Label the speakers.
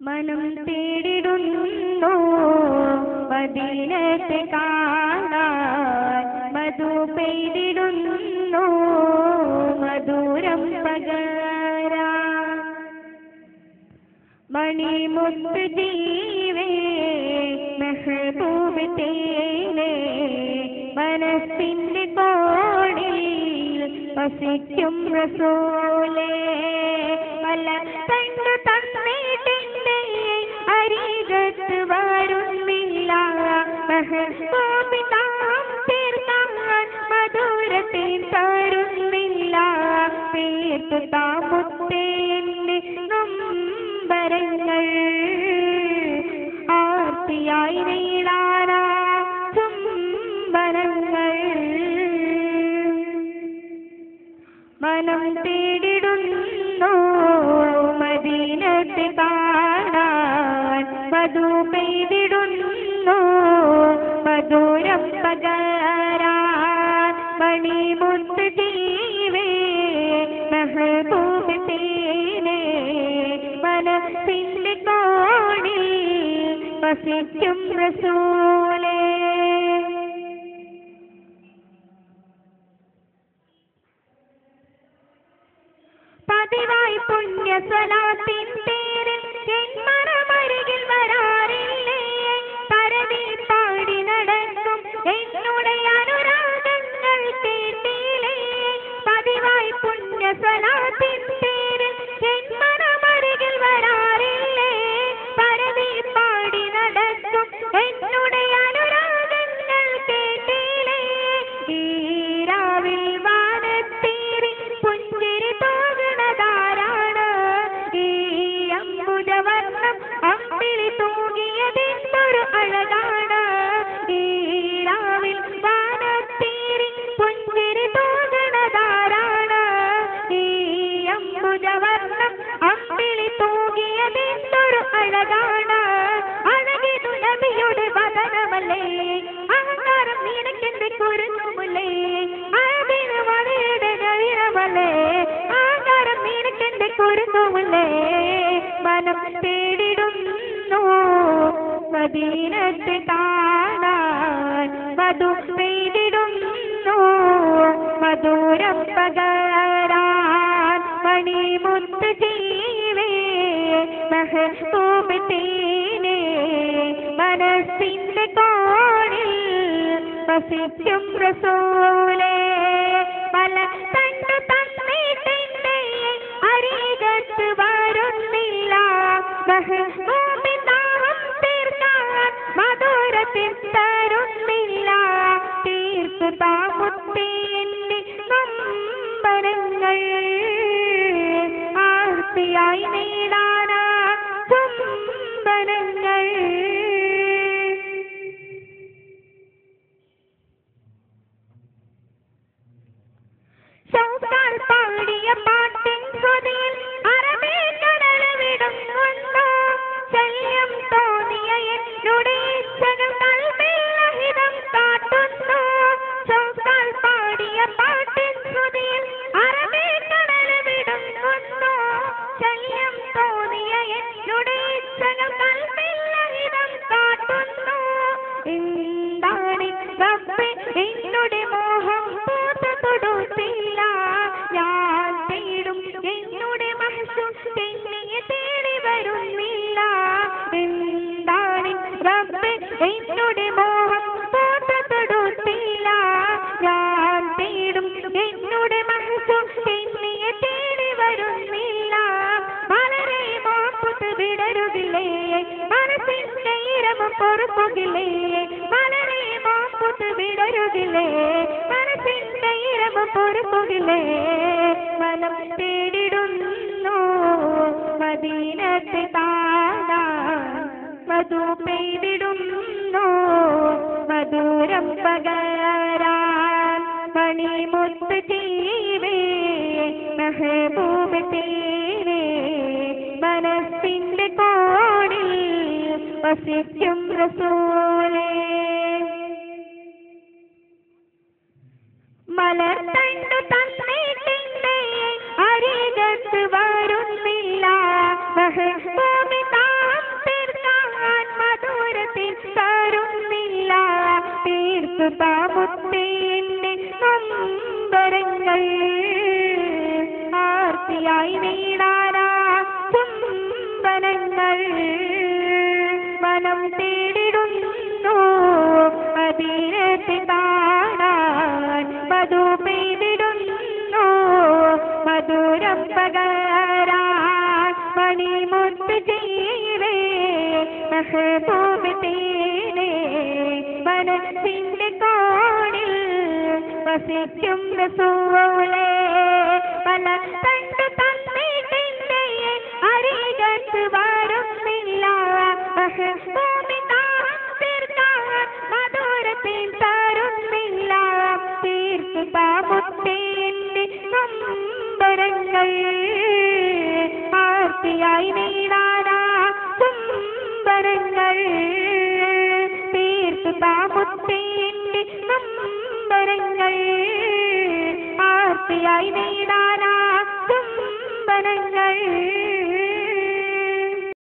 Speaker 1: മനം തേടിടുന്നു മദീനത്തെ കാണാൻ മധു പെയ്തിടുന്നു മധുരം പകരാൻ മണിമുത്ത് ജീവേ മെഹബൂബ് തേനേ മനസ്സിന്റെ കോടിൽ വസിക്കും റസൂലേ മലർത്തണ്ടു തന്നിട്ടിന്റെ അരികത്ത് വരുന്നില്ല മെഹബൂബ് നാം തീർക്കാൻ മധുരത്തിൽ തരുന്നില്ല തീർത്തു താമുത്തേന്റെ നൊമ്പരങ്ങൾ ആർത്തിയായി നീളാനാ ചുംബനങ്ങൾ മനം തേടിടുന്നു മദീനത്തെ കാണാൻ മധു പെയ്തിടുന്നു മധുരം പകരാൻ മണിമുത്ത് ജീവേ മെഹബൂബ് തേനേ മനസ്സിന്റെ കോണിൽ വസിക്കും റസൂലേ പതിവായി പുണ്യ സ്വലാത്തിൻ പേരിൽ മറമരികിൽ വരാറില്ലേ പരതി പാടി നടക്കും എന്നുടെ അനുരാഗങ്ങൾ കേട്ടില്ലേ പതിവായി പുണ്യ സ്വലാത്തിൻ പേരിൽ മറമരികിൽ വരാറില്ലേ പരതി പാടി നടക്കും എന്നുടെ അനുരാഗങ്ങൾ കേട്ടില്ലേ ഈ രാവിൽ വാനത്തേറി പുഞ്ചിരി അമ്പിളി തൂങ്ങിയതെന്തൊരു അഴകാണ് ഈ രാവിൽ വാനത്തേറി പുഞ്ചിരി തൂകണതാരാണ് ഈ അമ്പുജവർണ്ണം അമ്പിളി തൂങ്ങിയതെന്തൊരു അഴകാണ് അഴകിനു നബിയുടെ വദനമല്ലേ അഹങ്കാരം നിനക്കെന്റെ കുരുങ്ങുമല്ലേ അതിന് മഴയുടെ നയനമല്ലേ അഹങ്കാരം നിനക്കെന്റെ കുരുങ്ങുമല്ലേ മനം തേടിടുന്നു മദീനത്തെ കാണാൻ മധു പെയ്തിടുന്നു മധുരം പകരാൻ മണിമുത്ത് ജീവേ മെഹബൂബ് തേനേ മനസ്സിന്റെ കോണിൽ വസിക്കും റസൂലേ മലർത്തണ്ടു തന്നിട്ടിന്റെ അരികത്ത് വരുന്നില്ല മെഹബൂബ് നാം തീർക്കാൻ മധുരത്തിൽ തരുന്നില്ല തീർത്തു താമുത്തേന്റെ നൊമ്പരങ്ങൾ ആർത്തിയായി നീടാനാ ചുംബനങ്ങൾ ശൗക്കാൽ പാടിയ പാട്ടിൻ ശ്രുതിയിൽ അറബി കടൽ വിടുന്നു ശല്യം തോന്നിയ എന്നുടെ ഇച്ഛകൾ കൽബിൽ കാട്ടുന്നു ശൗക്കാൽ പാടിയ പാട്ടിൻ ശ്രുതിയിൽ അറബി കടൽ വിടുന്നു ശല്യം തോന്നിയ എന്നുടെ ഇച്ഛകൾ കൽബിൽ കാട്ടുന്നു എന്താണ് റബ്ബേ എന്നുടെ മോഹം പൂത്ത് തൊടുത്തില്ല ഞാൻ തേടും എന്നുടെ മനസ്സും തെന്നിയെ തേടി വരുന്നില്ല എന്താണ് റബ്ബേ എന്നുടെ മോഹം പൂത്ത് തൊടുത്തില്ല ഞാൻ തേടും എന്നുടെ മനസ്സും തെന്നിയെ തേടി വരുന്നില്ല വളരെ മോഹത്ത് വിടരുകില്ലേ മനസ്സിന്റെ ഇരമം പൊറുക്കുകില്ലേ വളരെ മോഹത്ത് വിടരുകില്ലേ മനസ്സിന്റെ ഇരമം പൊറുക്കുകില്ലേ മനം തേടിടുന്നു മദീനത്തെ കാണാൻ മധു പെയ്തിടുന്നു മധുരം പകരാൻ മണിമുത്ത് ജീവേ മെഹബൂബ് തേനേ മനസ്സിന്റെ കോണിൽ വസിക്കും റസൂലേ മലർത്തണ്ടു തന്നിട്ടിന്റെ അരികത്ത് വരുന്നില്ല മെഹബൂബ് നാം താമുത്തേന്റെ നൊമ്പരങ്ങൾ ആർത്തിയായി വീണാനാ ചുംബനങ്ങൾ വനം തേടിടുന്നു അതിരത്തെ കാണാൻ മധു പെയ്തിടുന്നു മധുരം പകരാൻ മണിമുത്ത് ചെയ്യേ മെഹബൂബ് തേനെ മനസ്സിന്റെ കോണിൽ വസിക്കും റസൂലേ പല കണ്ടു തന്നിട്ടിന്റെ അരികത്ത് വരുന്നില്ല മെഹബൂബ് തീർക്കാൻ മധുരത്തിൽ തരുന്നില്ല തീർത്തു താമുത്തേന്റെ നൊമ്പരങ്ങൾ ആർത്തിയായി വീണാനാ ചുംബനങ്ങൾ തീർത്തു താമുത്തേന്റെ നൊമ്പരങ്ങൾ ആർത്തിയായി വീണാനാ